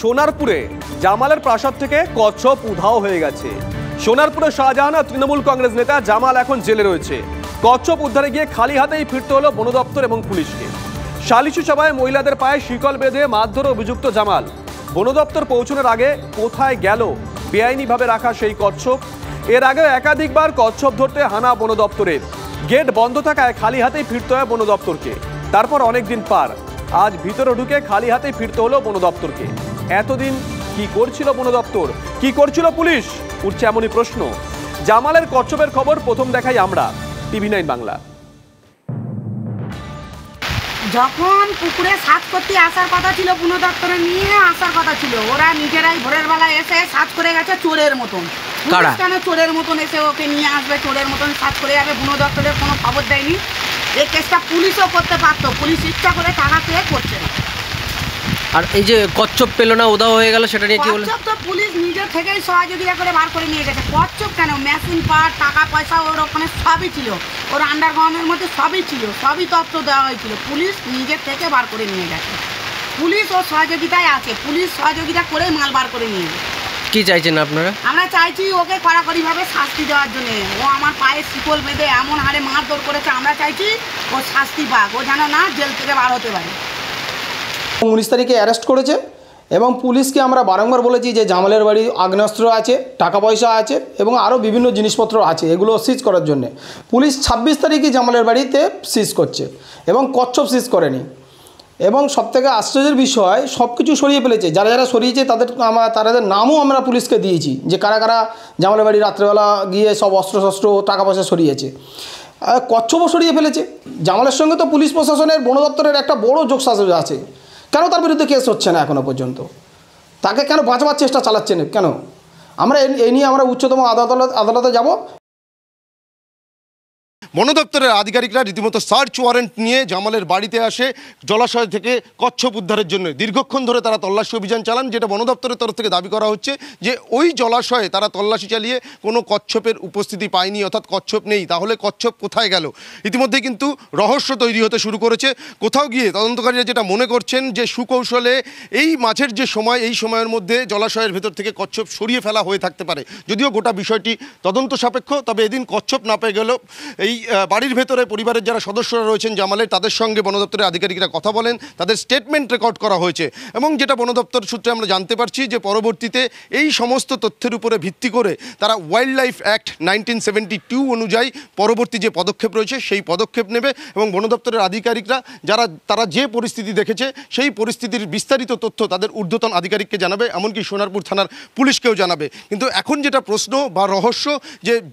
সোনারপুরে জামালের প্রাসাদ থেকে কচ্ছপ উধাও হয়ে গেছে। সোনারপুরে শাহজাহান আর তৃণমূল কংগ্রেস নেতা জামাল এখন জেলে রয়েছে। কচ্ছপ উদ্ধারে গিয়ে খালি হাতেই ফিরতে হলো বন দপ্তর এবং পুলিশকে। সালিশি সভায় মহিলাদের পায়ে শিকল বেঁধে মারধরে অভিযুক্ত জামাল। বন দপ্তর পৌঁছানোর আগে কোথায় গেল বেআইনিভাবে রাখা সেই কচ্ছপ? এর আগেও একাধিকবার কচ্ছপ ধরতে হানা বন দপ্তরের। গেট বন্ধ থাকায় খালি হাতেই ফিরতে হয় বন দপ্তরকে। তারপর অনেকদিন পার, আজ ভিতরে ঢুকে খালি হাতেই ফিরতে হলো বন দপ্তরকে। এতদিন কি করছিল বন দপ্তর, কি করছিল পুলিশ, উঠছে এমনই প্রশ্ন। জামালের কচ্ছপের খবর প্রথম দেখাই আমরা, TV9 বাংলা। যখন পুকুরে সাজ করতে আসার কথা ছিল, বন দপ্তরে নিয়ে আসার কথা ছিল, ওরা নিজেরাই ভোরের বেলায় এসে সাজ করে গেছে চোরের মতন। কেন চোরের মতন এসে ওকে নিয়ে আসবে, চোরের মতন সাজ করে যাবে? বন দপ্তরের কোনো খবর দেয়নি। এই কেসটা পুলিশও করতে পারতো, পুলিশ ইচ্ছা করে টাকা পেয়ে করছে না। আর এই যে কচ্ছপ পেল না, উধাও হয়ে গেল, সেটা নিয়ে কি বলেন? কচ্ছপ তো পুলিশ নিজের থেকেই সহযোগিতা করে বার করে নিয়ে গেছে। কচ্ছপ কেন, মেশিন পার্ট, টাকা পয়সা ওর ওখানে সবই ছিল, ওর আন্ডারগ্রাউন্ডের মধ্যে সবই ছিল, সবই তথ্য দেওয়া হয়েছিল। পুলিশ নিজের থেকে বার করে নিয়ে গেছে। পুলিশ ওর সহযোগিতায় আছে, পুলিশ সহযোগিতা করেই মাল বার করে নিয়ে গেছে। কি চাইছেন আপনারা? আমরা চাইছি ওকে কড়াকড়িভাবে শাস্তি দেওয়ার জন্য। ও আমার পায়ে শিকল বেঁধে এমন হারে মারধর করেছে, আমরা চাইছি ও শাস্তি পাক, ও যেন না জেল থেকে বার হতে পারে। 19 তারিখে অ্যারেস্ট করেছে এবং পুলিশকে আমরা বারংবার বলেছি যে জামালের বাড়ি আগ্নেয়াস্ত্র আছে, টাকা পয়সা আছে এবং আরও বিভিন্ন জিনিসপত্র আছে, এগুলো সিজ করার জন্যে। পুলিশ 26 তারিখে জামালের বাড়িতে সিজ করছে এবং কচ্ছপ সিজ করেনি। এবং সবথেকে আশ্চর্যের বিষয়, সব কিছু সরিয়ে ফেলেছে। যারা যারা সরিয়েছে তাদের নামও আমরা পুলিশকে দিয়েছি, যে কারা কারা জামালের বাড়ি রাত্রেবেলা গিয়ে সব অস্ত্র টাকা পয়সা সরিয়েছে। কচ্ছপও সরিয়ে ফেলেছে। জামালের সঙ্গে তো পুলিশ প্রশাসনের, বন দপ্তরের একটা বড় যোগসাজশ আছে। কেন তার বিরুদ্ধে কেস হচ্ছে না এখনও পর্যন্ত? তাকে কেন বাঁচাবার চেষ্টা চালাচ্ছেন কেন? আমরা এই নিয়ে আমরা উচ্চতম আদালতে যাব। বন দপ্তরের আধিকারিকরা রীতিমতো সার্চ ওয়ারেন্ট নিয়ে জামালের বাড়িতে আসে জলাশয় থেকে কচ্ছপ উদ্ধারের জন্য। দীর্ঘক্ষণ ধরে তারা তল্লাশি অভিযান চালান, যেটা বন দপ্তরের তরফ থেকে দাবি করা হচ্ছে যে ওই জলাশয়ে তারা তল্লাশি চালিয়ে কোনো কচ্ছপের উপস্থিতি পায়নি, অর্থাৎ কচ্ছপ নেই। তাহলে কচ্ছপ কোথায় গেল? ইতিমধ্যে কিন্তু রহস্য তৈরি হতে শুরু করেছে। কোথাও গিয়ে তদন্তকারীরা যেটা মনে করছেন যে সুকৌশলে এই মাঝের যে সময়, এই সময়ের মধ্যে জলাশয়ের ভেতর থেকে কচ্ছপ সরিয়ে ফেলা হয়ে থাকতে পারে। যদিও গোটা বিষয়টি তদন্ত সাপেক্ষ, তবে এদিন কচ্ছপ না পেয়ে গেল এই বাড়ির ভেতরে পরিবারের যারা সদস্যরা রয়েছেন জামালের, তাদের সঙ্গে বন দপ্তরের আধিকারিকরা কথা বলেন, তাদের স্টেটমেন্ট রেকর্ড করা হয়েছে। এবং যেটা বন দপ্তর সূত্রে আমরা জানতে পারছি যে পরবর্তীতে এই সমস্ত তথ্যের উপরে ভিত্তি করে তারা ওয়াইল্ড লাইফ অ্যাক্ট 1972 অনুযায়ী পরবর্তী যে পদক্ষেপ রয়েছে সেই পদক্ষেপ নেবে। এবং বন দপ্তরের আধিকারিকরা তারা যে পরিস্থিতি দেখেছে সেই পরিস্থিতির বিস্তারিত তথ্য তাদের ঊর্ধ্বতন আধিকারিককে জানাবে, এমনকি সোনারপুর থানার পুলিশকেও জানাবে। কিন্তু এখন যেটা প্রশ্ন বা রহস্য,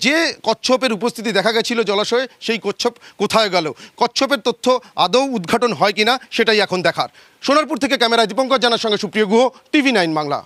যে কচ্ছপের উপস্থিতি দেখা গেছিল জলাশয়ে, সেই কচ্ছপ কোথায় গেল? কচ্ছপের তথ্য আদৌ উদ্ঘাটন হয় কিনা সেটাই এখন দেখার। সোনারপুর থেকে ক্যামেরায় দীপঙ্কর জানার সঙ্গে সুপ্রিয় গুহ, TV9 বাংলা।